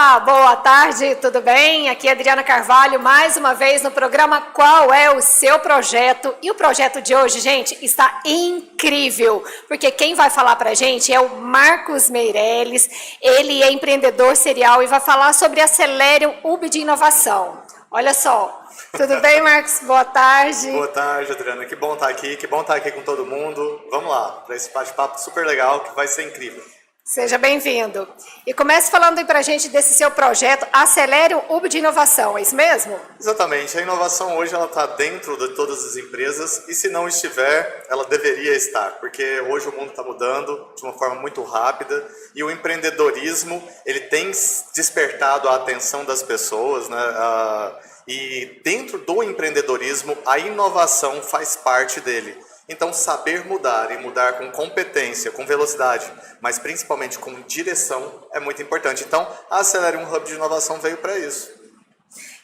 Olá, boa tarde, tudo bem? Aqui é Adriana Carvalho, mais uma vez no programa Qual é o Seu Projeto? E o projeto de hoje, gente, está incrível, porque quem vai falar pra gente é o Marcos Meirelles, ele é empreendedor serial e vai falar sobre Acelere Hub de Inovação. Olha só, tudo bem, Marcos? Boa tarde. Boa tarde, Adriana. Que bom estar aqui com todo mundo. Vamos lá, para esse bate-papo super legal que vai ser incrível. Seja bem-vindo. E comece falando aí para a gente desse seu projeto, Acelere o Hub de Inovação, é isso mesmo? Exatamente. A inovação hoje ela está dentro de todas as empresas e se não estiver, ela deveria estar, porque hoje o mundo está mudando de uma forma muito rápida e o empreendedorismo ele tem despertado a atenção das pessoas, né? E dentro do empreendedorismo, a inovação faz parte dele. Então, saber mudar e mudar com competência, com velocidade, mas principalmente com direção é muito importante. Então, a Acelere um Hub de Inovação veio para isso.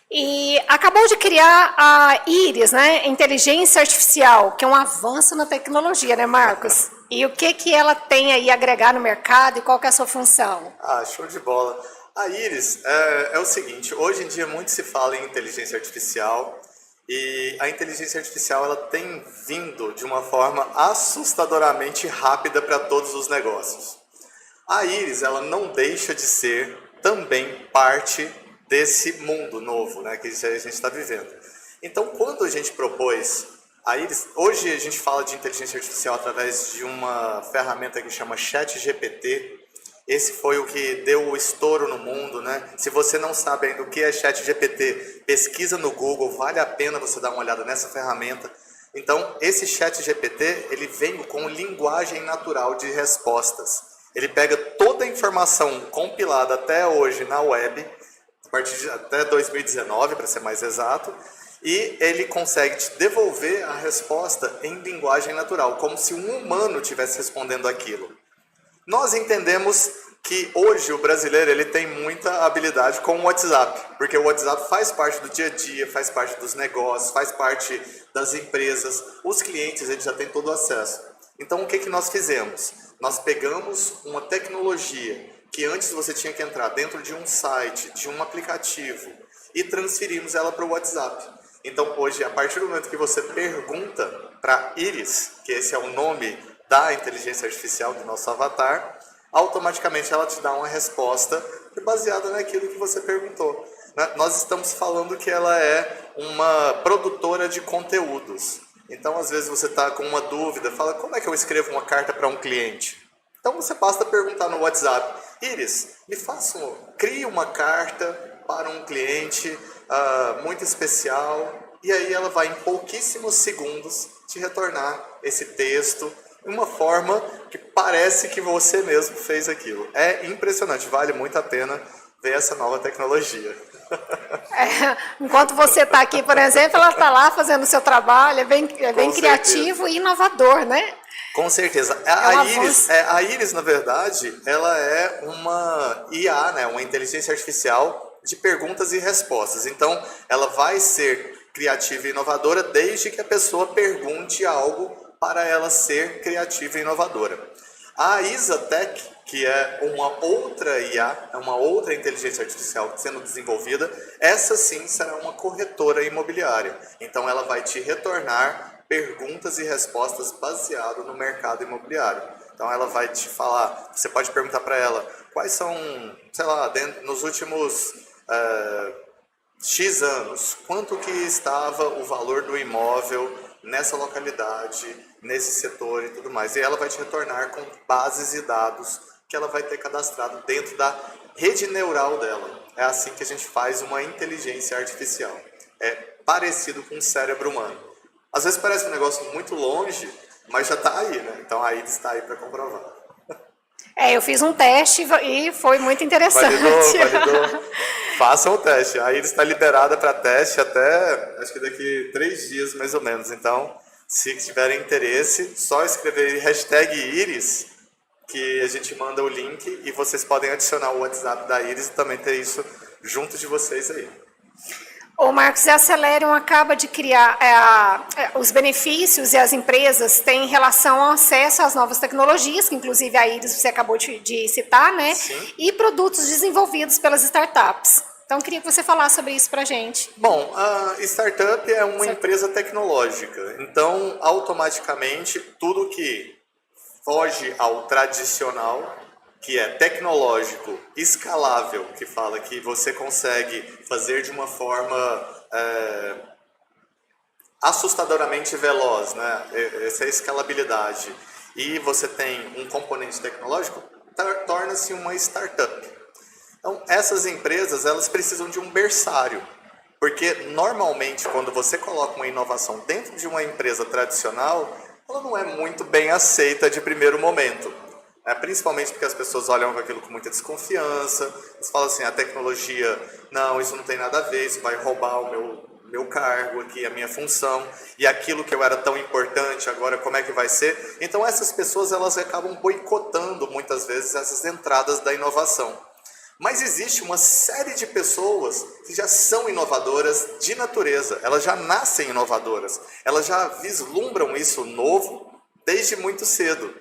E acabou de criar a Iris, né? Inteligência Artificial, que é um avanço na tecnologia, né, Marcos? E o que ela tem aí a agregar no mercado e qual que é a sua função? Show de bola. A Iris é o seguinte, hoje em dia muito se fala em inteligência artificial, e a inteligência artificial ela tem vindo de uma forma assustadoramente rápida para todos os negócios. A Iris ela não deixa de ser também parte desse mundo novo, né, que a gente está vivendo. Então, quando a gente propôs a Iris, hoje a gente fala de inteligência artificial através de uma ferramenta que chama ChatGPT. Esse foi o que deu o estouro no mundo, né? Se você não sabe ainda o que é ChatGPT, pesquisa no Google, vale a pena você dar uma olhada nessa ferramenta. Então, esse ChatGPT, ele vem com linguagem natural de respostas. Ele pega toda a informação compilada até hoje na web, a partir de até 2019, para ser mais exato, e ele consegue te devolver a resposta em linguagem natural, como se um humano estivesse respondendo aquilo. Nós entendemos que hoje o brasileiro ele tem muita habilidade com o WhatsApp, porque o WhatsApp faz parte do dia a dia, faz parte dos negócios, faz parte das empresas, os clientes eles já têm todo o acesso. Então o que nós fizemos? Nós pegamos uma tecnologia que antes você tinha que entrar dentro de um site, de um aplicativo e transferimos ela para o WhatsApp. Então hoje, a partir do momento que você pergunta para Iris, que esse é o nome da inteligência artificial do nosso avatar, automaticamente ela te dá uma resposta baseada naquilo que você perguntou. Nós estamos falando que ela é uma produtora de conteúdos. Então, às vezes você está com uma dúvida, fala, como é que eu escrevo uma carta para um cliente? Então, você basta perguntar no WhatsApp, Iris, crie uma carta para um cliente muito especial, e aí ela vai em pouquíssimos segundos te retornar esse texto, uma forma que parece que você mesmo fez aquilo. É impressionante, vale muito a pena ver essa nova tecnologia. Enquanto você está aqui, por exemplo, ela está lá fazendo o seu trabalho, é bem criativo e inovador, né? Com certeza. A Iris, na verdade, ela é uma IA, né? Uma inteligência artificial de perguntas e respostas. Então, ela vai ser criativa e inovadora desde que a pessoa pergunte algo para ela ser criativa e inovadora. A Isatec, que é uma outra IA, é uma outra inteligência artificial sendo desenvolvida, essa sim será uma corretora imobiliária. Então ela vai te retornar perguntas e respostas baseado no mercado imobiliário. Então ela vai te falar, você pode perguntar para ela quais são, sei lá, nos últimos X anos, quanto que estava o valor do imóvel nessa localidade, nesse setor e tudo mais. E ela vai te retornar com bases e dados que ela vai ter cadastrado dentro da rede neural dela. É assim que a gente faz uma inteligência artificial. É parecido com um cérebro humano. Às vezes parece um negócio muito longe, mas já está aí, né? Então a Iris está aí para comprovar. Eu fiz um teste e foi muito interessante. Validou. Façam o teste. A Iris está liberada para teste até, acho que daqui 3 dias mais ou menos. Então, se tiverem interesse, só escrever #Iris, que a gente manda o link e vocês podem adicionar o WhatsApp da Iris e também ter isso junto de vocês aí. O Marcos, a Celerium acaba de criar os benefícios e as empresas têm em relação ao acesso às novas tecnologias, que inclusive a Iris você acabou de citar, né? Sim. E produtos desenvolvidos pelas startups. Então, queria que você falasse sobre isso para a gente. Bom, a startup é uma empresa tecnológica, então automaticamente tudo que foge ao tradicional, que é tecnológico, escalável, que fala que você consegue fazer de uma forma assustadoramente veloz, né? Essa é a escalabilidade. E você tem um componente tecnológico, torna-se uma startup. Então, essas empresas, elas precisam de um berçário, porque normalmente quando você coloca uma inovação dentro de uma empresa tradicional, ela não é muito bem aceita de primeiro momento. Principalmente porque as pessoas olham aquilo com muita desconfiança, eles falam assim, a tecnologia, não, isso não tem nada a ver, isso vai roubar o meu cargo aqui, a minha função, e aquilo que eu era tão importante, agora como é que vai ser? Então essas pessoas, elas acabam boicotando muitas vezes essas entradas da inovação. Mas existe uma série de pessoas que já são inovadoras de natureza, elas já nascem inovadoras, elas já vislumbram isso novo desde muito cedo.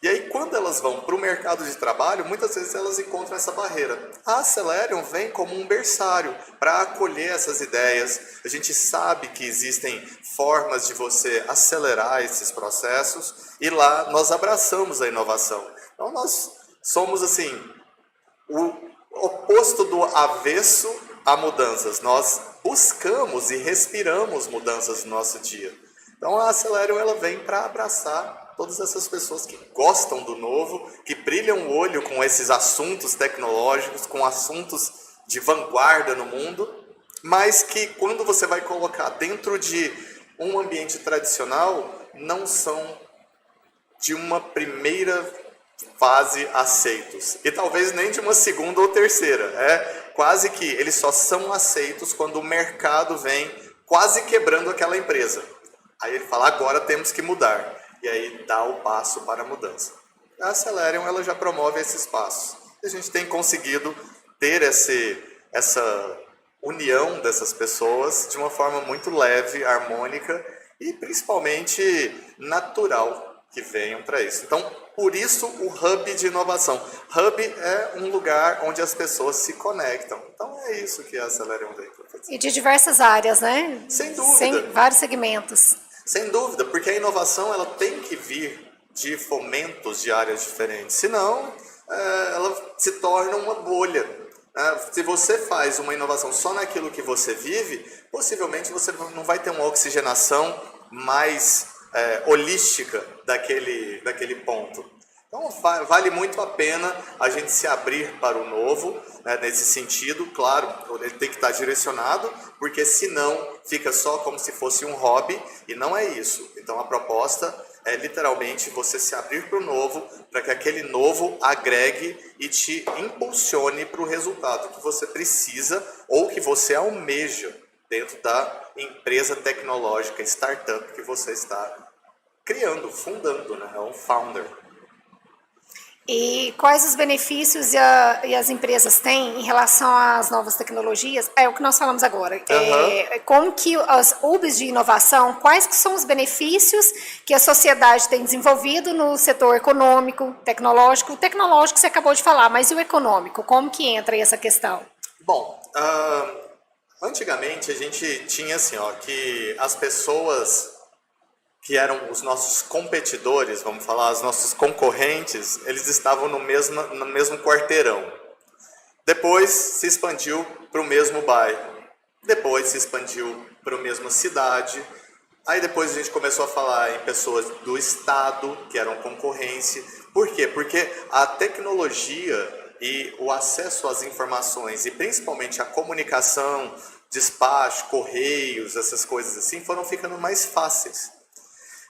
E aí, quando elas vão para o mercado de trabalho, muitas vezes elas encontram essa barreira. A Celerium vem como um berçário para acolher essas ideias. A gente sabe que existem formas de você acelerar esses processos e lá nós abraçamos a inovação. Então, nós somos, assim, o oposto do avesso a mudanças. Nós buscamos e respiramos mudanças no nosso dia. Então, a Celerium, ela vem para abraçar todas essas pessoas que gostam do novo, que brilham o olho com esses assuntos tecnológicos, com assuntos de vanguarda no mundo, mas que quando você vai colocar dentro de um ambiente tradicional, não são de uma primeira fase aceitos. E talvez nem de uma segunda ou terceira. Quase que eles só são aceitos quando o mercado vem quase quebrando aquela empresa. Aí ele fala, agora temos que mudar. E aí dá o passo para a mudança. A Celerium, ela já promove esses passos. E a gente tem conseguido ter essa união dessas pessoas de uma forma muito leve, harmônica e principalmente natural que venham para isso. Então, por isso o Hub de inovação. Hub é um lugar onde as pessoas se conectam. Então, é isso que a Celerium vem para fazer. E de diversas áreas, né? Sem dúvida. Vários segmentos. Sem dúvida, porque a inovação ela tem que vir de fomentos de áreas diferentes, senão ela se torna uma bolha. Se você faz uma inovação só naquilo que você vive, possivelmente você não vai ter uma oxigenação mais holística daquele ponto. Então vale muito a pena a gente se abrir para o novo, nesse sentido, claro, ele tem que estar direcionado, porque senão fica só como se fosse um hobby, e não é isso. Então a proposta é literalmente você se abrir para o novo, para que aquele novo agregue e te impulsione para o resultado que você precisa ou que você almeja dentro da empresa tecnológica, startup que você está criando, fundando, né? É um founder. E quais os benefícios e as empresas têm em relação às novas tecnologias? É o que nós falamos agora. Como que as hubs de inovação, quais que são os benefícios que a sociedade tem desenvolvido no setor econômico, tecnológico? O tecnológico você acabou de falar, mas e o econômico? Como que entra aí essa questão? Bom, antigamente a gente tinha assim, que as pessoas que eram os nossos competidores, vamos falar, os nossos concorrentes, eles estavam no mesmo quarteirão. Depois se expandiu para o mesmo bairro. Depois se expandiu para a mesma cidade. Aí depois a gente começou a falar em pessoas do estado, que eram concorrência. Por quê? Porque a tecnologia e o acesso às informações, e principalmente a comunicação, despacho, correios, essas coisas assim, foram ficando mais fáceis.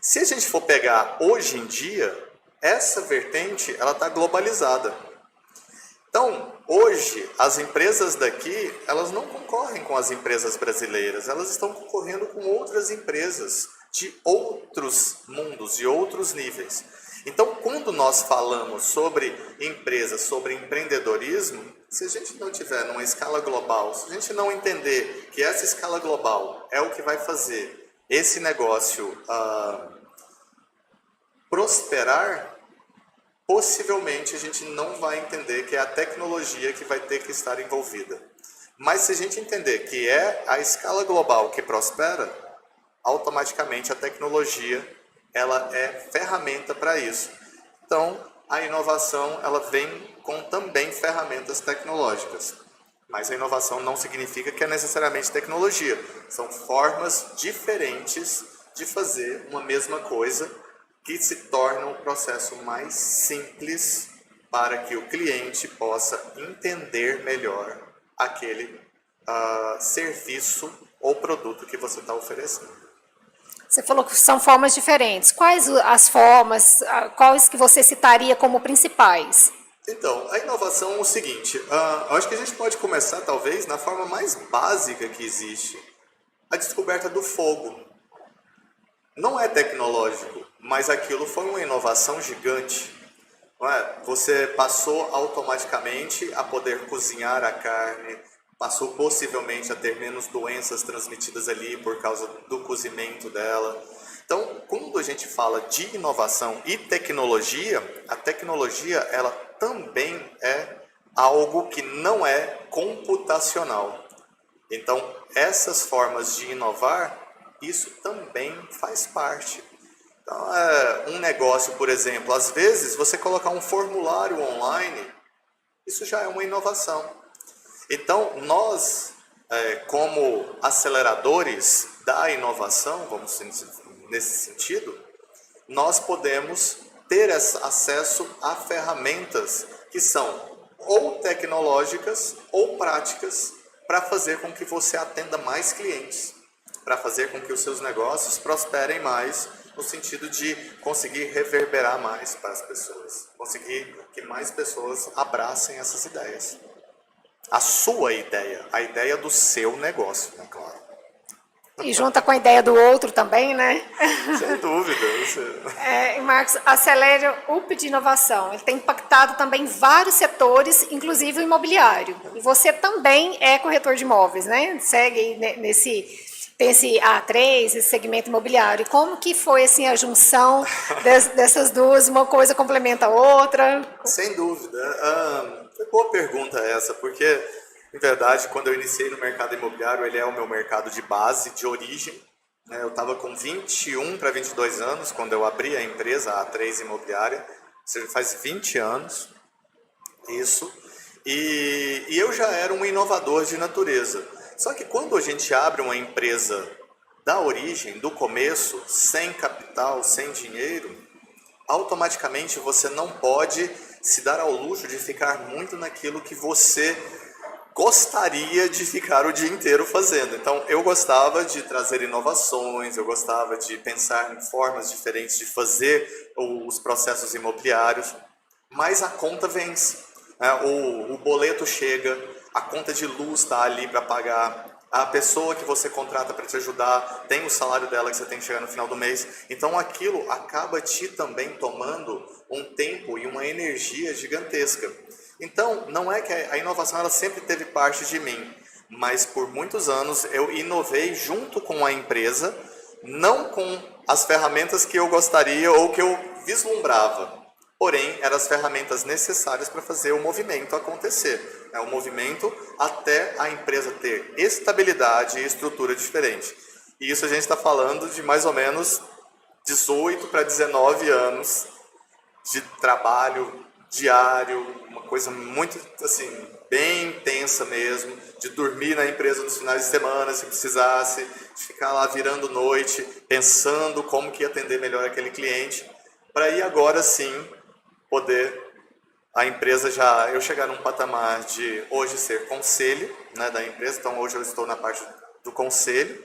Se a gente for pegar hoje em dia, essa vertente ela está globalizada. Então, hoje, as empresas daqui, elas não concorrem com as empresas brasileiras, elas estão concorrendo com outras empresas de outros mundos, de outros níveis. Então, quando nós falamos sobre empresas, sobre empreendedorismo, Se a gente não tiver numa escala global, se a gente não entender que essa escala global é o que vai fazer esse negócio prosperar, possivelmente a gente não vai entender que é a tecnologia que vai ter que estar envolvida. Mas se a gente entender que é a escala global que prospera, automaticamente a tecnologia ela é ferramenta para isso. Então, a inovação ela vem com também ferramentas tecnológicas. Mas a inovação não significa que é necessariamente tecnologia. São formas diferentes de fazer uma mesma coisa que se torna um processo mais simples para que o cliente possa entender melhor aquele serviço ou produto que você está oferecendo. Você falou que são formas diferentes. Quais as formas, quais que você citaria como principais? Então, a inovação é o seguinte, eu acho que a gente pode começar talvez na forma mais básica que existe, a descoberta do fogo. Não é tecnológico, mas aquilo foi uma inovação gigante. Não é? Você passou automaticamente a poder cozinhar a carne, passou possivelmente a ter menos doenças transmitidas ali por causa do cozimento dela. Então, quando a gente fala de inovação e tecnologia, a tecnologia ela também é algo que não é computacional. Então, essas formas de inovar, isso também faz parte. Então, um negócio, por exemplo, às vezes você colocar um formulário online, isso já é uma inovação. Então, nós, como aceleradores da inovação, vamos dizer, nesse sentido, nós podemos ter acesso a ferramentas que são ou tecnológicas ou práticas para fazer com que você atenda mais clientes, para fazer com que os seus negócios prosperem mais, no sentido de conseguir reverberar mais para as pessoas, conseguir que mais pessoas abracem essas ideias. A sua ideia, a ideia do seu negócio, né, claro. E junta com a ideia do outro também, né? Sem dúvida. Marcos, a Acelero UP de inovação, ele tem impactado também vários setores, inclusive o imobiliário. E você também é corretor de imóveis, né? Segue tem esse A3, esse segmento imobiliário. Como que foi assim, a junção dessas duas? Uma coisa complementa a outra? Sem dúvida. Foi boa pergunta essa, porque, em verdade, quando eu iniciei no mercado imobiliário, ele é o meu mercado de base, de origem. Eu estava com 21 para 22 anos, quando eu abri a empresa, a A3 Imobiliária, ou seja, faz 20 anos isso, e eu já era um inovador de natureza. Só que quando a gente abre uma empresa da origem, do começo, sem capital, sem dinheiro, automaticamente você não pode se dar ao luxo de ficar muito naquilo que você gostaria de ficar o dia inteiro fazendo. Então, eu gostava de trazer inovações, eu gostava de pensar em formas diferentes de fazer os processos imobiliários, mas a conta vence, né? O boleto chega, a conta de luz está ali para pagar, a pessoa que você contrata para te ajudar tem o salário dela que você tem que chegar no final do mês. Então aquilo acaba te também tomando um tempo e uma energia gigantesca. Então não é que a inovação ela sempre teve parte de mim, mas por muitos anos eu inovei junto com a empresa, não com as ferramentas que eu gostaria ou que eu vislumbrava. Porém, eram as ferramentas necessárias para fazer o movimento acontecer. O movimento até a empresa ter estabilidade e estrutura diferente. E isso a gente está falando de mais ou menos 18 para 19 anos de trabalho diário, uma coisa muito, assim, bem intensa mesmo, de dormir na empresa nos finais de semana, se precisasse, de ficar lá virando noite, pensando como que ia atender melhor aquele cliente, para ir agora sim poder a empresa eu chegar num patamar de hoje ser conselho, né, da empresa. Então hoje eu estou na parte do conselho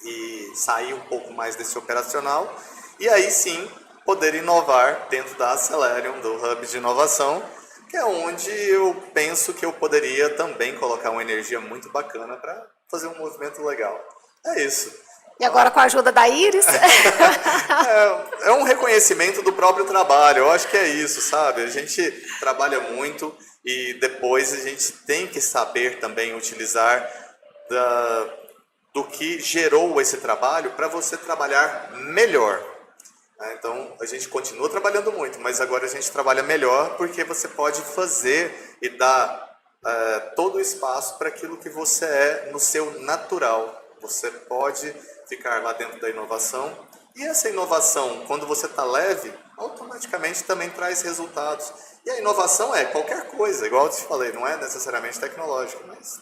e sair um pouco mais desse operacional e aí sim poder inovar dentro da Acelerium, do Hub de Inovação, que é onde eu penso que eu poderia também colocar uma energia muito bacana para fazer um movimento legal. É isso. E agora com a ajuda da Iris? É um reconhecimento do próprio trabalho, eu acho que é isso, sabe? A gente trabalha muito e depois a gente tem que saber também utilizar do que gerou esse trabalho para você trabalhar melhor. Então, a gente continua trabalhando muito, mas agora a gente trabalha melhor porque você pode fazer e dar todo o espaço para aquilo que você é no seu natural. Você pode ficar lá dentro da inovação e essa inovação, quando você está leve, automaticamente também traz resultados. E a inovação é qualquer coisa, igual eu te falei, não é necessariamente tecnológico, mas...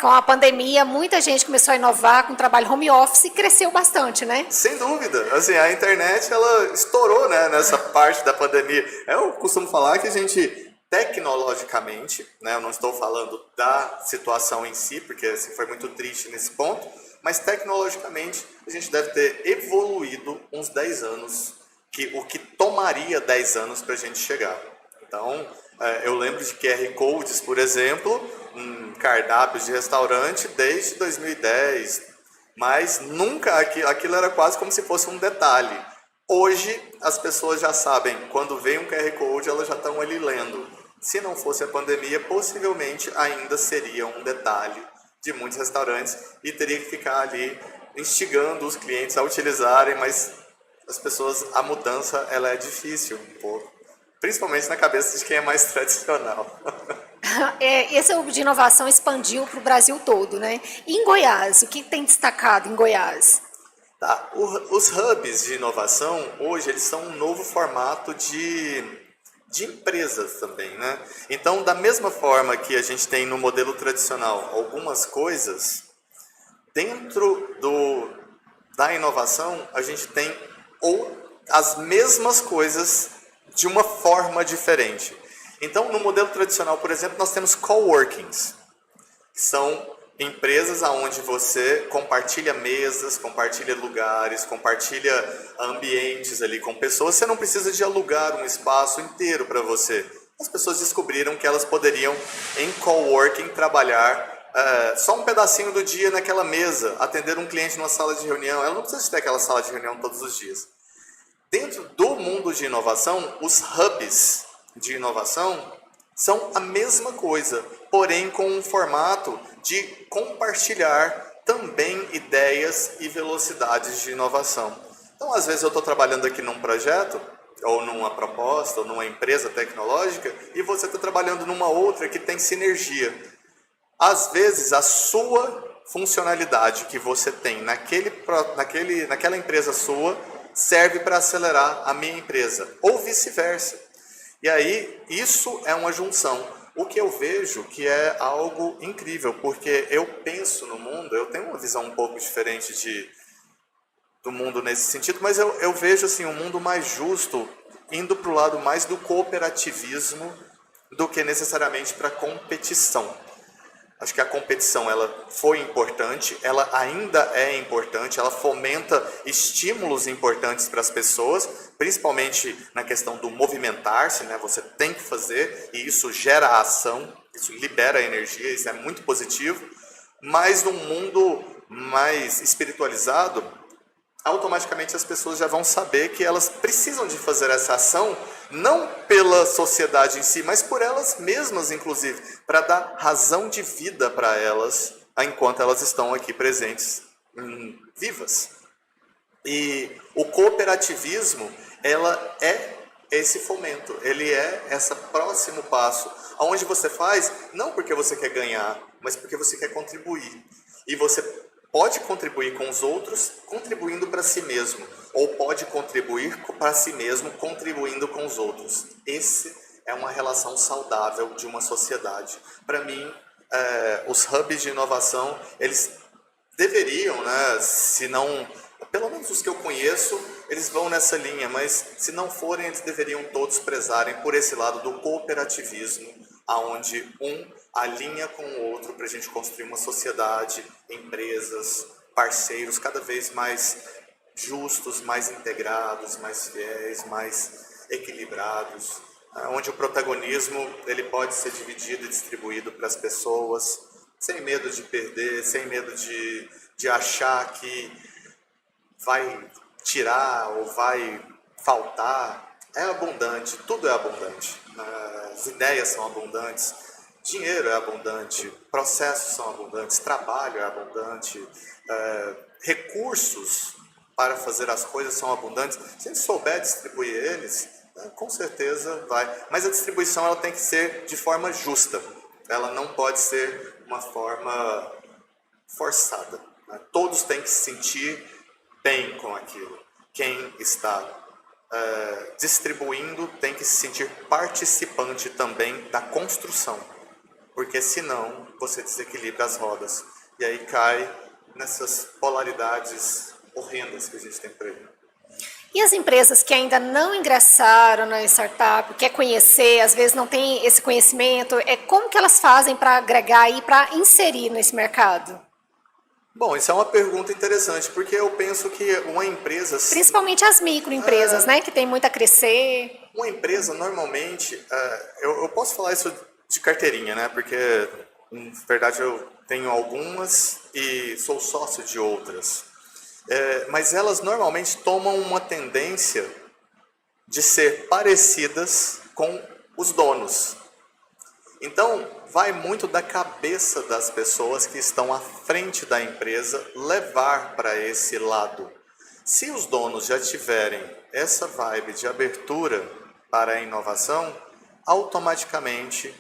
Com a pandemia, muita gente começou a inovar com trabalho home office e cresceu bastante, né? Sem dúvida. Assim, a internet, ela estourou, né, nessa parte da pandemia. Eu costumo falar que a gente, tecnologicamente, né, eu não estou falando da situação em si, porque assim, foi muito triste nesse ponto, mas tecnologicamente a gente deve ter evoluído uns 10 anos, o que tomaria 10 anos para a gente chegar. Então, eu lembro de QR Codes, por exemplo, cardápios de restaurante desde 2010, mas nunca aquilo era quase como se fosse um detalhe. Hoje as pessoas já sabem, quando vem um QR Code elas já estão ali lendo. Se não fosse a pandemia, possivelmente ainda seria um detalhe de muitos restaurantes e teria que ficar ali instigando os clientes a utilizarem, mas as pessoas, a mudança ela é difícil um pouco, principalmente na cabeça de quem é mais tradicional. Esse de inovação expandiu para o Brasil todo, né? E em Goiás, o que tem destacado em Goiás? Tá. Os hubs de inovação, hoje, eles são um novo formato de empresas também, né? Então, da mesma forma que a gente tem no modelo tradicional algumas coisas, dentro da inovação, a gente tem as mesmas coisas de uma forma diferente. Então, no modelo tradicional, por exemplo, nós temos coworkings, que são empresas onde você compartilha mesas, compartilha lugares, compartilha ambientes ali com pessoas. Você não precisa de alugar um espaço inteiro para você. As pessoas descobriram que elas poderiam, em coworking, trabalhar só um pedacinho do dia naquela mesa, atender um cliente numa sala de reunião. Ela não precisa ter aquela sala de reunião todos os dias. Dentro do mundo de inovação, os hubs de inovação são a mesma coisa, porém com um formato de compartilhar também ideias e velocidades de inovação. Então, às vezes eu estou trabalhando aqui num projeto, ou numa proposta, ou numa empresa tecnológica, e você está trabalhando numa outra que tem sinergia. Às vezes, a sua funcionalidade que você tem naquela empresa sua serve para acelerar a minha empresa, ou vice-versa. E aí, isso é uma junção. O que eu vejo que é algo incrível, porque eu penso no mundo, eu tenho uma visão um pouco diferente do mundo nesse sentido, mas eu vejo assim, um mundo mais justo, indo para o lado mais do cooperativismo do que necessariamente para a competição. Acho que a competição ela foi importante, ela ainda é importante, ela fomenta estímulos importantes para as pessoas, principalmente na questão do movimentar-se, né? Você tem que fazer e isso gera ação, isso libera energia, isso é muito positivo. Mas num mundo mais espiritualizado, automaticamente as pessoas já vão saber que elas precisam de fazer essa ação, não pela sociedade em si, mas por elas mesmas, inclusive, para dar razão de vida para elas, enquanto elas estão aqui presentes, vivas. E o cooperativismo, ela é esse fomento, ele é esse próximo passo, onde você faz, não porque você quer ganhar, mas porque você quer contribuir. E você pode contribuir com os outros contribuindo para si mesmo, ou pode contribuir para si mesmo contribuindo com os outros. Esse é uma relação saudável de uma sociedade. Para mim, os hubs de inovação, eles deveriam, né, se não, pelo menos os que eu conheço, eles vão nessa linha, mas se não forem, eles deveriam todos prezarem por esse lado do cooperativismo, aonde um alinha com o outro para a gente construir uma sociedade, empresas, parceiros cada vez mais justos, mais integrados, mais fiéis, mais equilibrados, onde o protagonismo ele pode ser dividido e distribuído para as pessoas, sem medo de perder, sem medo de achar que vai tirar ou vai faltar. É abundante, tudo é abundante. As ideias são abundantes, dinheiro é abundante, processos são abundantes, trabalho é abundante, recursos para fazer as coisas são abundantes. Se a gente souber distribuir eles, com certeza vai. Mas a distribuição ela tem que ser de forma justa. Ela não pode ser uma forma forçada. Todos têm que se sentir bem com aquilo. Quem está distribuindo tem que se sentir participante também da construção. Porque senão você desequilibra as rodas. E aí cai nessas polaridades horrendas que a gente tem por aí. E as empresas que ainda não ingressaram na startup, quer conhecer, às vezes não tem esse conhecimento, como que elas fazem para agregar e para inserir nesse mercado? Bom, isso é uma pergunta interessante, porque eu penso que uma empresa... Principalmente as microempresas, né, que tem muito a crescer. Uma empresa, normalmente, eu posso falar isso de carteirinha, né, porque, na verdade, eu tenho algumas e sou sócio de outras. Mas elas normalmente tomam uma tendência de ser parecidas com os donos. Então, vai muito da cabeça das pessoas que estão à frente da empresa levar para esse lado. Se os donos já tiverem essa vibe de abertura para a inovação, automaticamente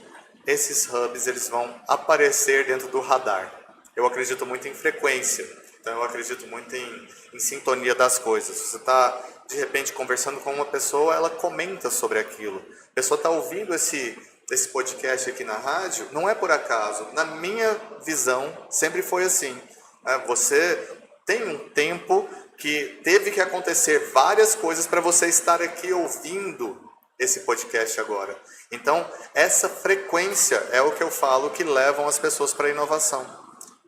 esses hubs eles vão aparecer dentro do radar. Eu acredito muito em frequência. Então, eu acredito muito em sintonia das coisas. Você está, de repente, conversando com uma pessoa, ela comenta sobre aquilo. A pessoa está ouvindo esse podcast aqui na rádio, não é por acaso. Na minha visão, sempre foi assim. Você tem um tempo que teve que acontecer várias coisas para você estar aqui ouvindo esse podcast agora. Então, essa frequência é o que eu falo que levam as pessoas para a inovação.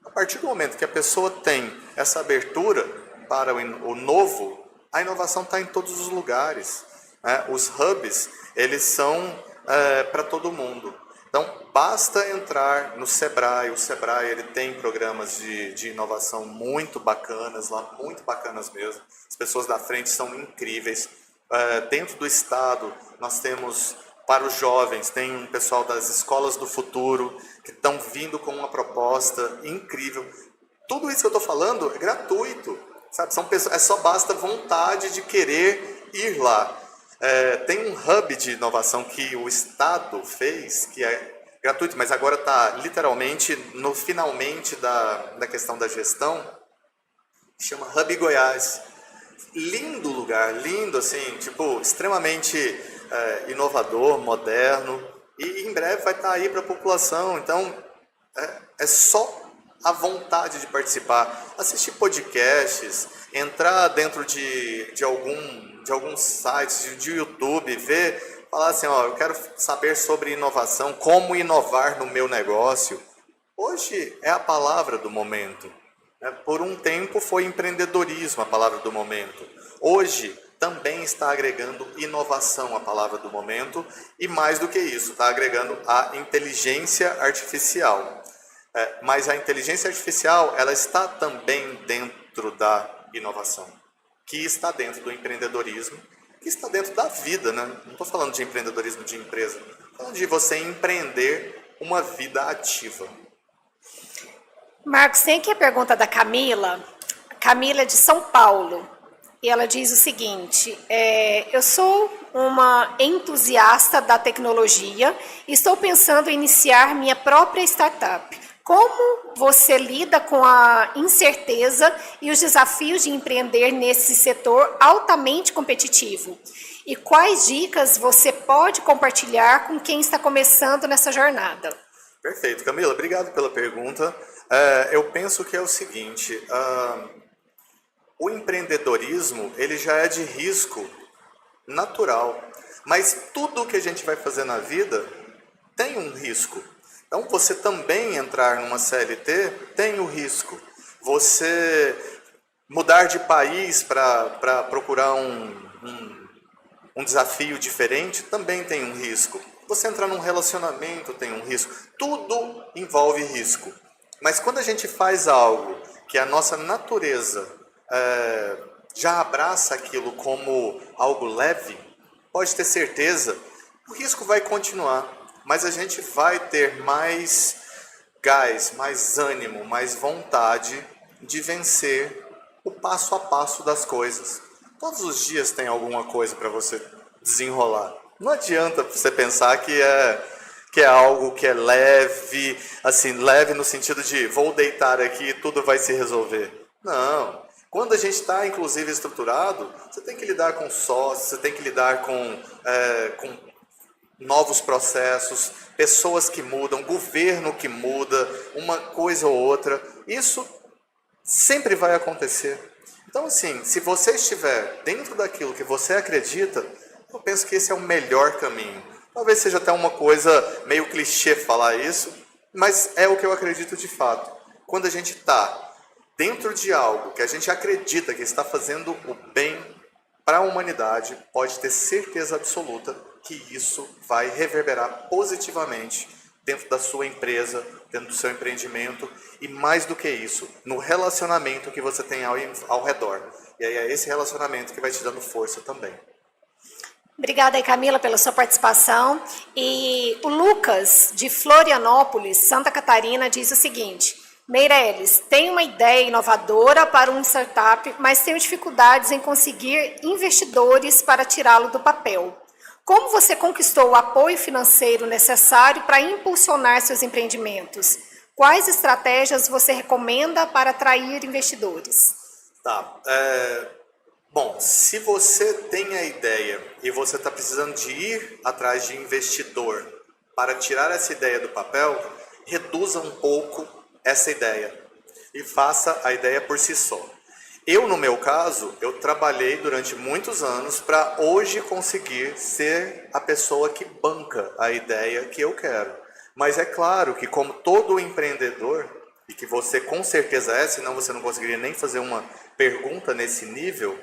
A partir do momento que a pessoa tem essa abertura para o novo, a inovação está em todos os lugares. Os hubs, eles são para todo mundo. Então, basta entrar no Sebrae. O Sebrae ele tem programas de inovação muito bacanas, lá, muito bacanas mesmo. As pessoas da frente são incríveis. Dentro do Estado, nós temos... Para os jovens, tem um pessoal das escolas do futuro que estão vindo com uma proposta incrível. Tudo isso que eu estou falando é gratuito, sabe? São pessoas, só basta vontade de querer ir lá. Tem um hub de inovação que o Estado fez, que é gratuito, mas agora está literalmente no finalmente da questão da gestão, que chama Hub Goiás. Lindo lugar, lindo assim, tipo, extremamente... inovador, moderno, e em breve vai estar aí para a população. Então, é só a vontade de participar, assistir podcasts, entrar dentro de alguns sites, de YouTube, ver, falar assim, ó, eu quero saber sobre inovação, como inovar no meu negócio. Hoje é a palavra do momento. Por um tempo foi empreendedorismo a palavra do momento. Hoje, também está agregando inovação à palavra do momento e mais do que isso, está agregando a inteligência artificial. Mas a inteligência artificial, ela está também dentro da inovação, que está dentro do empreendedorismo, que está dentro da vida, né? Não estou falando de empreendedorismo de empresa, estou falando de você empreender uma vida ativa. Marcos, tem aqui a pergunta da Camila. Camila é de São Paulo. E ela diz o seguinte, eu sou uma entusiasta da tecnologia e estou pensando em iniciar minha própria startup. Como você lida com a incerteza e os desafios de empreender nesse setor altamente competitivo? E quais dicas você pode compartilhar com quem está começando nessa jornada? Perfeito, Camila, obrigado pela pergunta. Eu penso que é o seguinte... O empreendedorismo, ele já é de risco natural, mas tudo que a gente vai fazer na vida tem um risco. Então, você também entrar numa CLT tem o risco. Você mudar de país para procurar um desafio diferente também tem um risco. Você entrar num relacionamento tem um risco. Tudo envolve risco. Mas quando a gente faz algo que a nossa natureza já abraça aquilo como algo leve, pode ter certeza, o risco vai continuar, mas a gente vai ter mais gás, mais ânimo, mais vontade de vencer o passo a passo das coisas. Todos os dias tem alguma coisa para você desenrolar. Não adianta você pensar que é algo que é leve, assim, leve no sentido de vou deitar aqui e tudo vai se resolver. Não. Quando a gente está, inclusive, estruturado, você tem que lidar com sócios, você tem que lidar com novos processos, pessoas que mudam, governo que muda, uma coisa ou outra. Isso sempre vai acontecer. Então, assim, se você estiver dentro daquilo que você acredita, eu penso que esse é o melhor caminho. Talvez seja até uma coisa meio clichê falar isso, mas é o que eu acredito de fato. Quando a gente está dentro de algo que a gente acredita que está fazendo o bem para a humanidade, pode ter certeza absoluta que isso vai reverberar positivamente dentro da sua empresa, dentro do seu empreendimento e, mais do que isso, no relacionamento que você tem ao redor. E aí é esse relacionamento que vai te dando força também. Obrigada aí, Camila, pela sua participação. E o Lucas, de Florianópolis, Santa Catarina, diz o seguinte: Meirelles, tenho uma ideia inovadora para uma startup, mas tenho dificuldades em conseguir investidores para tirá-lo do papel. Como você conquistou o apoio financeiro necessário para impulsionar seus empreendimentos? Quais estratégias você recomenda para atrair investidores? Tá. Bom, se você tem a ideia e você está precisando de ir atrás de investidor para tirar essa ideia do papel, reduza um pouco essa ideia e faça a ideia por si só. Eu, no meu caso, eu trabalhei durante muitos anos para hoje conseguir ser a pessoa que banca a ideia que eu quero. Mas é claro que, como todo empreendedor, e que você com certeza é, senão você não conseguiria nem fazer uma pergunta nesse nível,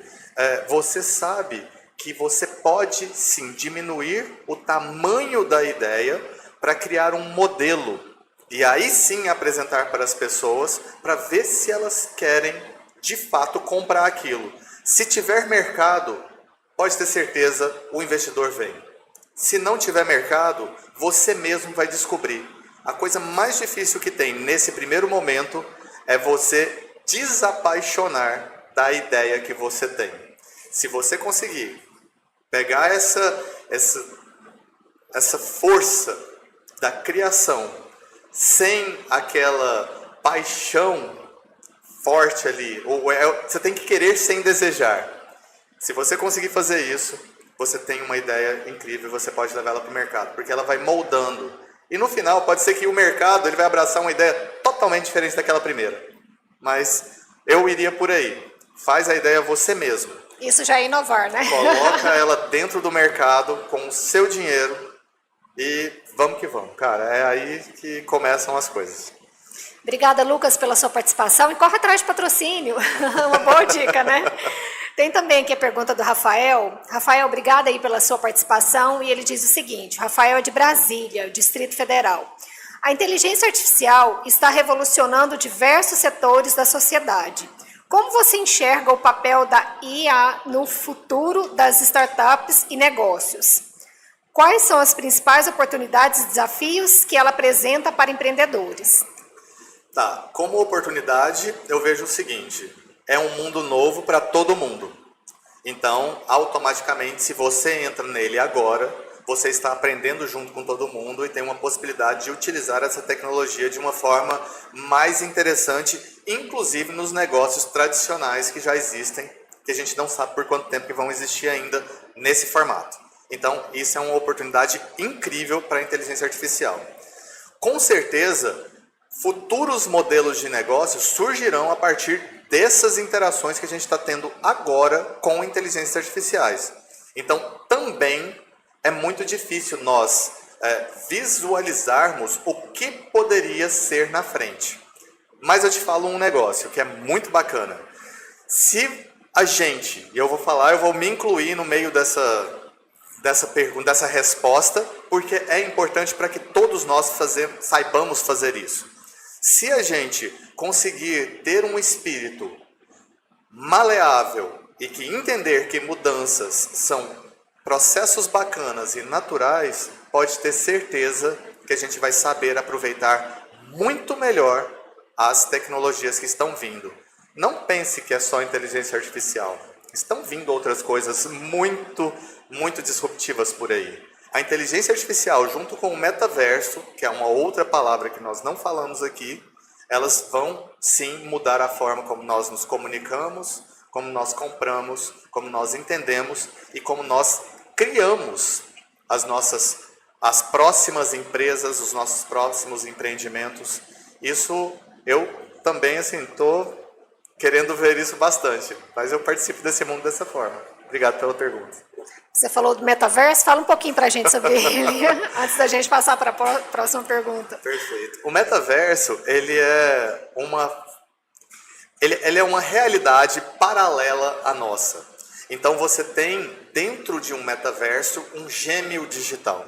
você sabe que você pode sim diminuir o tamanho da ideia para criar um modelo. E aí sim apresentar para as pessoas para ver se elas querem de fato comprar aquilo. Se tiver mercado, pode ter certeza, o investidor vem. Se não tiver mercado, você mesmo vai descobrir. A coisa mais difícil que tem nesse primeiro momento é você desapaixonar da ideia que você tem. Se você conseguir pegar essa força da criação sem aquela paixão forte ali, você tem que querer sem desejar. Se você conseguir fazer isso, você tem uma ideia incrível e você pode levar ela para o mercado, porque ela vai moldando. E no final, pode ser que o mercado ele vai abraçar uma ideia totalmente diferente daquela primeira. Mas eu iria por aí. Faz a ideia você mesmo. Isso já é inovar, né? Coloca ela dentro do mercado com o seu dinheiro e vamos que vamos. Cara, é aí que começam as coisas. Obrigada, Lucas, pela sua participação. E corre atrás de patrocínio. Uma boa dica, né? Tem também aqui a pergunta do Rafael. Rafael, obrigada aí pela sua participação. E ele diz o seguinte: o Rafael é de Brasília, Distrito Federal. A inteligência artificial está revolucionando diversos setores da sociedade. Como você enxerga o papel da IA no futuro das startups e negócios? Quais são as principais oportunidades e desafios que ela apresenta para empreendedores? Tá, como oportunidade, eu vejo o seguinte: é um mundo novo para todo mundo. Então, automaticamente, se você entra nele agora, você está aprendendo junto com todo mundo e tem uma possibilidade de utilizar essa tecnologia de uma forma mais interessante, inclusive nos negócios tradicionais que já existem, que a gente não sabe por quanto tempo que vão existir ainda nesse formato. Então, isso é uma oportunidade incrível para a inteligência artificial. Com certeza, futuros modelos de negócio surgirão a partir dessas interações que a gente está tendo agora com inteligências artificiais. Então, também é muito difícil nós visualizarmos o que poderia ser na frente. Mas eu te falo um negócio que é muito bacana. Se a gente, e eu vou me incluir no meio dessa pergunta, dessa resposta, porque é importante para que todos nós saibamos fazer isso. Se a gente conseguir ter um espírito maleável e que entender que mudanças são processos bacanas e naturais, pode ter certeza que a gente vai saber aproveitar muito melhor as tecnologias que estão vindo. Não pense que é só inteligência artificial. Estão vindo outras coisas muito, muito disruptivas por aí. A inteligência artificial, junto com o metaverso, que é uma outra palavra que nós não falamos aqui, elas vão sim mudar a forma como nós nos comunicamos, como nós compramos, como nós entendemos e como nós criamos as próximas empresas, os nossos próximos empreendimentos. Isso eu também estou querendo ver isso bastante, mas eu participo desse mundo dessa forma. Obrigado pela pergunta. Você falou do metaverso, fala um pouquinho para a gente sobre ele, antes da gente passar para a próxima pergunta. Perfeito. O metaverso, ele é uma realidade paralela à nossa. Então você tem dentro de um metaverso um gêmeo digital.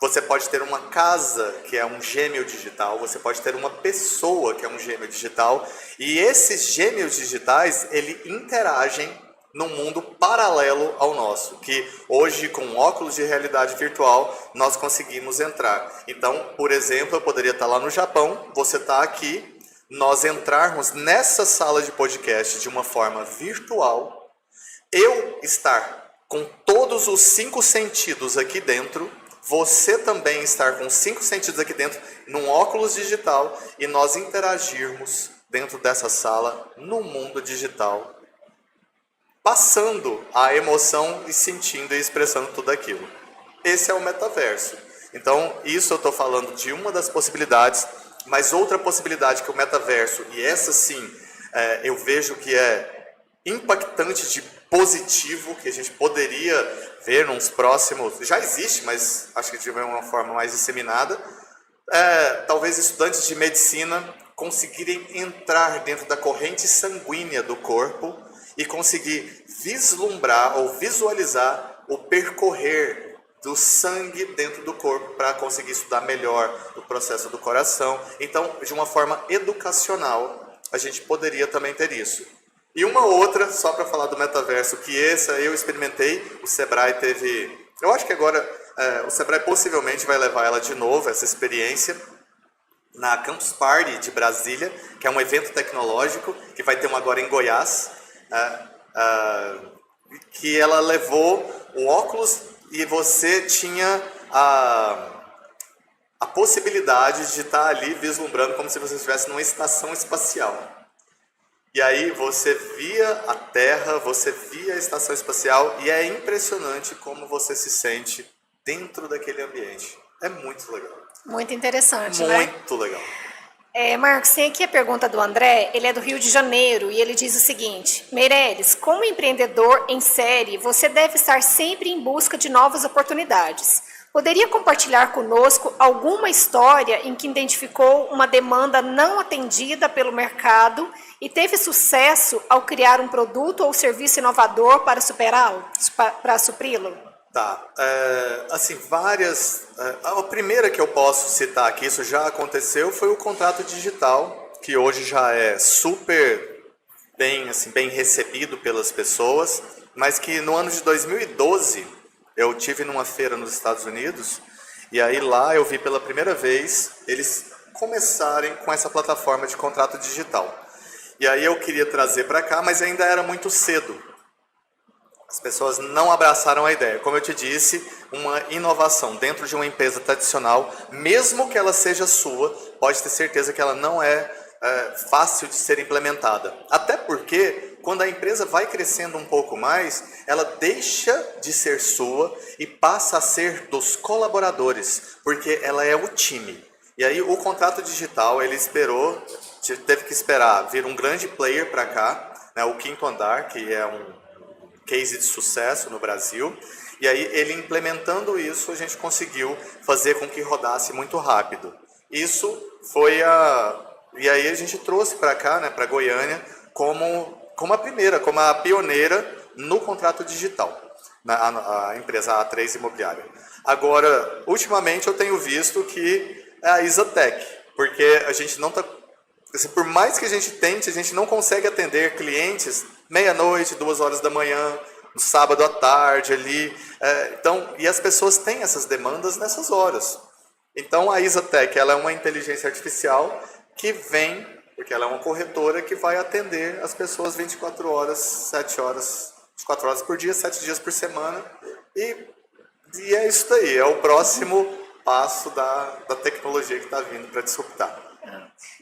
Você pode ter uma casa que é um gêmeo digital, você pode ter uma pessoa que é um gêmeo digital, e esses gêmeos digitais, ele interagem num mundo paralelo ao nosso, que hoje com óculos de realidade virtual nós conseguimos entrar. Então, por exemplo, eu poderia estar lá no Japão, você está aqui, nós entrarmos nessa sala de podcast de uma forma virtual, eu estar com todos os 5 sentidos aqui dentro, você também estar com 5 sentidos aqui dentro, num óculos digital, e nós interagirmos dentro dessa sala, no mundo digital, passando a emoção e sentindo e expressando tudo aquilo. Esse é o metaverso. Então, isso eu estou falando de uma das possibilidades, mas outra possibilidade que o metaverso, e essa sim, eu vejo que é impactante de positivo, que a gente poderia ver nos próximos... Já existe, mas acho que de uma forma mais disseminada. Talvez estudantes de medicina conseguirem entrar dentro da corrente sanguínea do corpo e conseguir vislumbrar ou visualizar o percorrer do sangue dentro do corpo para conseguir estudar melhor o processo do coração. Então, de uma forma educacional, a gente poderia também ter isso. E uma outra, só para falar do metaverso, que essa eu experimentei, o Sebrae teve... Eu acho que agora o Sebrae possivelmente vai levar ela de novo, essa experiência, na Campus Party de Brasília, que é um evento tecnológico, que vai ter uma agora em Goiás, que ela levou o óculos e você tinha a possibilidade de estar ali vislumbrando como se você estivesse numa estação espacial. E aí você via a Terra, você via a estação espacial e é impressionante como você se sente dentro daquele ambiente. É muito legal. Muito interessante, né? Muito legal. Marcos, tem aqui a pergunta do André, ele é do Rio de Janeiro e ele diz o seguinte: Meirelles, como empreendedor em série, você deve estar sempre em busca de novas oportunidades. Poderia compartilhar conosco alguma história em que identificou uma demanda não atendida pelo mercado e teve sucesso ao criar um produto ou serviço inovador para superá-lo, para supri-lo? Tá, assim, várias... a primeira que eu posso citar aqui, isso já aconteceu, foi o contrato digital, que hoje já é super bem, assim, bem recebido pelas pessoas, mas que no ano de 2012... eu tive numa feira nos Estados Unidos e aí lá eu vi pela primeira vez eles começarem com essa plataforma de contrato digital. E aí eu queria trazer para cá, mas ainda era muito cedo. As pessoas não abraçaram a ideia. Como eu te disse, uma inovação dentro de uma empresa tradicional, mesmo que ela seja sua, pode ter certeza que ela não é fácil de ser implementada. Até porque, quando a empresa vai crescendo um pouco mais, ela deixa de ser sua e passa a ser dos colaboradores, porque ela é o time. E aí o contrato digital, ele teve que esperar vir um grande player para cá, né, o Quinto Andar, que é um case de sucesso no Brasil. E aí ele implementando isso, a gente conseguiu fazer com que rodasse muito rápido. Isso foi E aí a gente trouxe para cá, né, para Goiânia, como a primeira, como a pioneira no contrato digital, a empresa A3 Imobiliária. Agora, ultimamente eu tenho visto que é a Isatec, porque a gente não está assim, por mais que a gente tente, a gente não consegue atender clientes meia-noite, 2 horas da manhã, no sábado à tarde ali. Então, e as pessoas têm essas demandas nessas horas. Então, a Isatec, ela é uma inteligência artificial que vem, porque ela é uma corretora que vai atender as pessoas 24 horas, 7 horas, 24 horas por dia, 7 dias por semana. E é isso daí, é o próximo passo da tecnologia que está vindo para disruptar.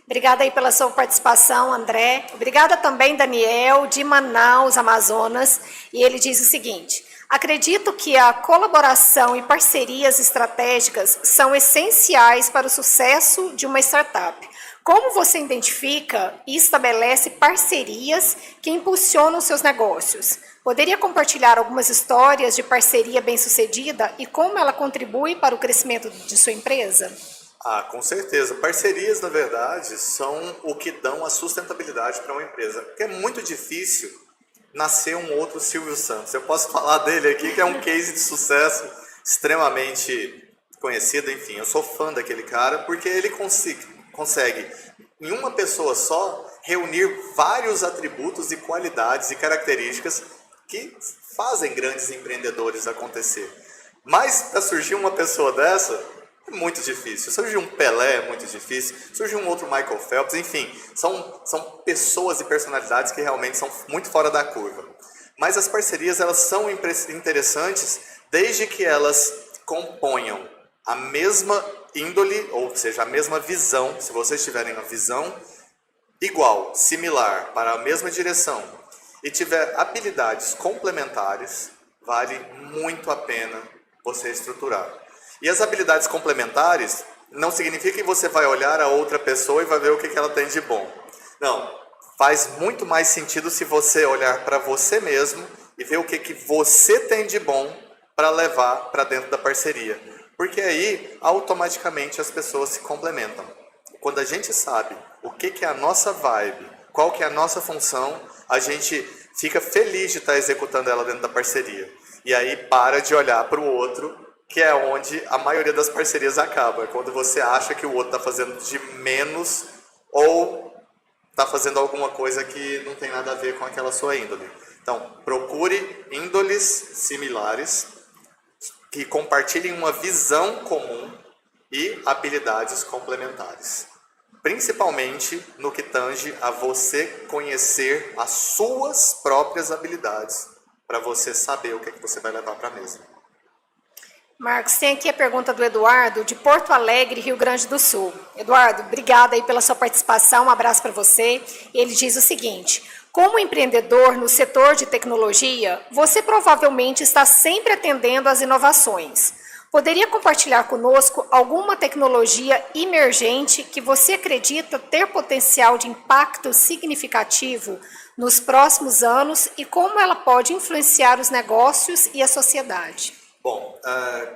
Obrigada aí pela sua participação, André. Obrigada também, Daniel, de Manaus, Amazonas. E ele diz o seguinte: acredito que a colaboração e parcerias estratégicas são essenciais para o sucesso de uma startup. Como você identifica e estabelece parcerias que impulsionam seus negócios? Poderia compartilhar algumas histórias de parceria bem-sucedida e como ela contribui para o crescimento de sua empresa? Com certeza. Parcerias, na verdade, são o que dão a sustentabilidade para uma empresa. Porque é muito difícil nascer um outro Silvio Santos. Eu posso falar dele aqui, que é um case de sucesso extremamente conhecido. Enfim, eu sou fã daquele cara, porque ele consegue, em uma pessoa só, reunir vários atributos e qualidades e características que fazem grandes empreendedores acontecer. Mas para surgir uma pessoa dessa, é muito difícil. Surgir um Pelé é muito difícil. Surgir um outro Michael Phelps, enfim, são pessoas e personalidades que realmente são muito fora da curva. Mas as parcerias, elas são interessantes desde que elas componham a mesma índole, ou seja, a mesma visão. Se vocês tiverem uma visão igual, similar, para a mesma direção, e tiver habilidades complementares, vale muito a pena você estruturar. E as habilidades complementares não significa que você vai olhar a outra pessoa e vai ver o que ela tem de bom. Não, faz muito mais sentido se você olhar para você mesmo e ver o que você tem de bom para levar para dentro da parceria. Porque aí, automaticamente, as pessoas se complementam. Quando a gente sabe o que é a nossa vibe, qual que é a nossa função, a gente fica feliz de estar executando ela dentro da parceria. E aí para de olhar para o outro, que é onde a maioria das parcerias acaba. É quando você acha que o outro está fazendo de menos ou está fazendo alguma coisa que não tem nada a ver com aquela sua índole. Então, procure índoles similares que compartilhem uma visão comum e habilidades complementares. Principalmente no que tange a você conhecer as suas próprias habilidades, para você saber o que você vai levar para a mesa. Marcos, tem aqui a pergunta do Eduardo, de Porto Alegre, Rio Grande do Sul. Eduardo, obrigada aí pela sua participação, um abraço para você. Ele diz o seguinte: como empreendedor no setor de tecnologia, você provavelmente está sempre atendendo às inovações. Poderia compartilhar conosco alguma tecnologia emergente que você acredita ter potencial de impacto significativo nos próximos anos e como ela pode influenciar os negócios e a sociedade? Bom,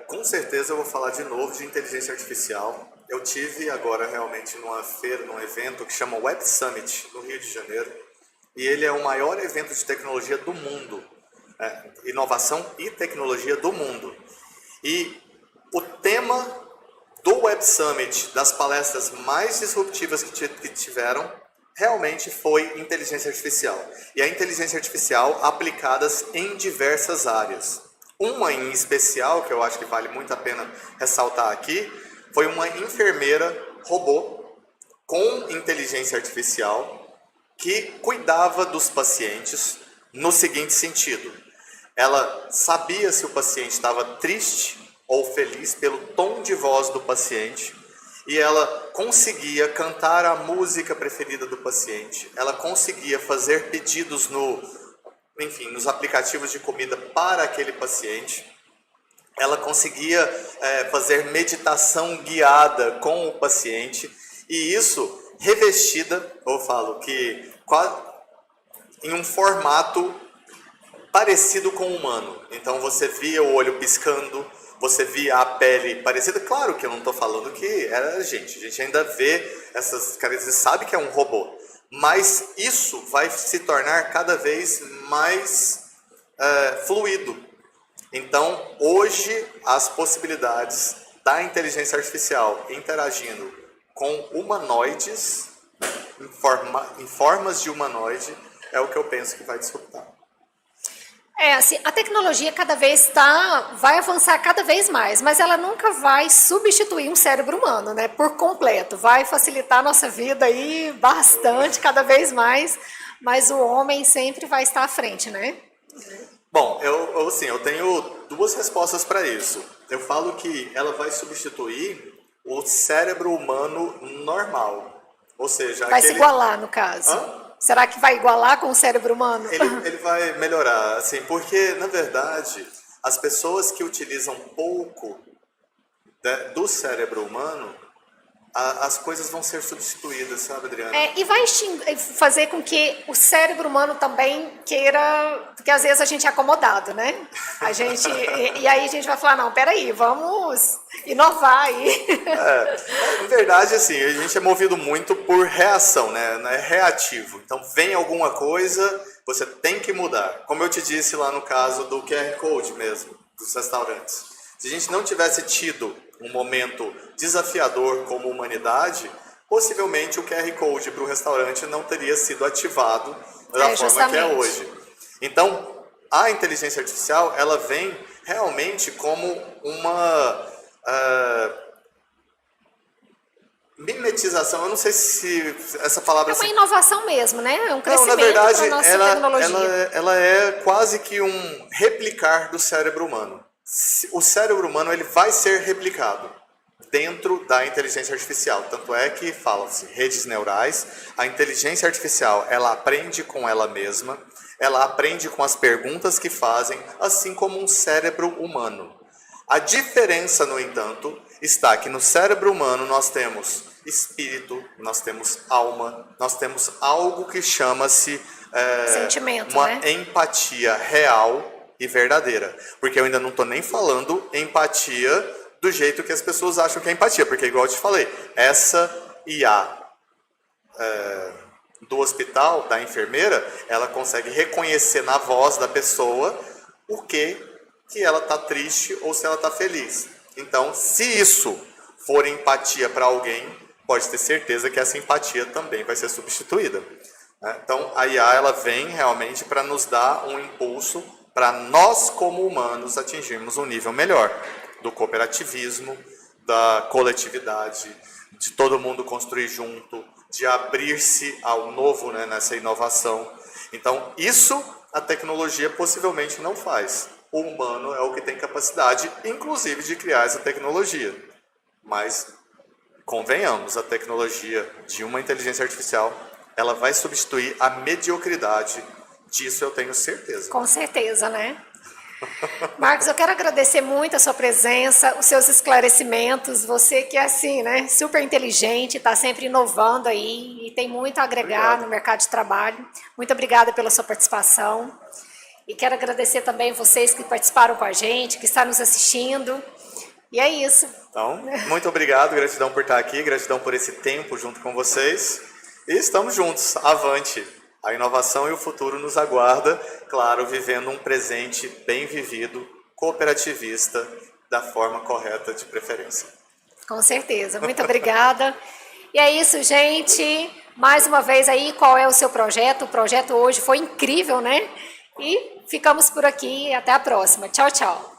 com certeza eu vou falar de novo de inteligência artificial. Eu tive agora realmente numa feira, num evento que chama Web Summit, no Rio de Janeiro, e ele é o maior evento de tecnologia do mundo, inovação e tecnologia do mundo. E o tema do Web Summit, das palestras mais disruptivas que tiveram, realmente foi inteligência artificial. E a inteligência artificial aplicadas em diversas áreas. Uma em especial, que eu acho que vale muito a pena ressaltar aqui, foi uma enfermeira robô com inteligência artificial que cuidava dos pacientes no seguinte sentido: ela sabia se o paciente estava triste ou feliz pelo tom de voz do paciente, e ela conseguia cantar a música preferida do paciente, ela conseguia fazer pedidos nos aplicativos de comida para aquele paciente, ela conseguia fazer meditação guiada com o paciente, e isso revestida, eu falo que em um formato parecido com o humano. Então você via o olho piscando, você via a pele parecida. Claro que eu não estou falando que era a gente ainda vê essas características, sabe que é um robô, mas isso vai se tornar cada vez mais fluido. Então hoje as possibilidades da inteligência artificial interagindo com humanoides em formas de humanoide, é o que eu penso que vai disruptar. Assim, a tecnologia cada vez vai avançar cada vez mais, mas ela nunca vai substituir um cérebro humano, né, por completo. Vai facilitar a nossa vida aí bastante, cada vez mais, mas o homem sempre vai estar à frente, né? Bom, eu tenho duas respostas para isso. Eu falo que ela vai substituir o cérebro humano normal, ou seja... Vai se igualar, no caso. Hã? Será que vai igualar com o cérebro humano? Ele vai melhorar, assim, porque, na verdade, as pessoas que utilizam pouco do cérebro humano, as coisas vão ser substituídas, sabe, Adriana? E vai fazer com que o cérebro humano também queira... Porque às vezes a gente é acomodado, né? E aí a gente vai falar, não, peraí, vamos inovar aí. Na verdade, assim, a gente é movido muito por reação, né? É reativo. Então, vem alguma coisa, você tem que mudar. Como eu te disse lá no caso do QR Code mesmo, dos restaurantes. Se a gente não tivesse tido um momento desafiador como humanidade, possivelmente o QR Code para o restaurante não teria sido ativado da forma que é hoje. Então, a inteligência artificial, ela vem realmente como uma mimetização. Eu não sei se essa palavra... É uma inovação mesmo, né? É um crescimento na verdade, para a nossa tecnologia. Ela é quase que um replicar do cérebro humano. O cérebro humano ele vai ser replicado dentro da inteligência artificial. Tanto é que falam-se redes neurais. A inteligência artificial, ela aprende com ela mesma, ela aprende com as perguntas que fazem, assim como um cérebro humano. A diferença, no entanto, está que no cérebro humano nós temos espírito, nós temos alma, nós temos algo que chama-se sentimento, uma né? empatia real e verdadeira. Porque eu ainda não estou nem falando empatia do jeito que as pessoas acham que é empatia. Porque, igual eu te falei, essa IA do hospital, da enfermeira, ela consegue reconhecer na voz da pessoa o que ela está triste ou se ela está feliz. Então, se isso for empatia para alguém, pode ter certeza que essa empatia também vai ser substituída. Então, a IA ela vem realmente para nos dar um impulso para nós, como humanos, atingirmos um nível melhor do cooperativismo, da coletividade, de todo mundo construir junto, de abrir-se ao novo, né, nessa inovação. Então, isso a tecnologia possivelmente não faz. O humano é o que tem capacidade, inclusive, de criar essa tecnologia. Mas, convenhamos, a tecnologia de uma inteligência artificial, ela vai substituir a mediocridade. Disso eu tenho certeza. Com certeza, né? Marcos, eu quero agradecer muito a sua presença, os seus esclarecimentos. Você que é assim, né, super inteligente, está sempre inovando aí e tem muito a agregar no mercado de trabalho. Muito obrigada pela sua participação. E quero agradecer também vocês que participaram com a gente, que estão nos assistindo. E é isso. Então, muito obrigado, gratidão por estar aqui, gratidão por esse tempo junto com vocês. E estamos juntos, avante! A inovação e o futuro nos aguarda, claro, vivendo um presente bem vivido, cooperativista, da forma correta de preferência. Com certeza, muito obrigada. E é isso, gente. Mais uma vez aí, qual é o seu projeto? O projeto hoje foi incrível, né? E ficamos por aqui, até a próxima. Tchau, tchau.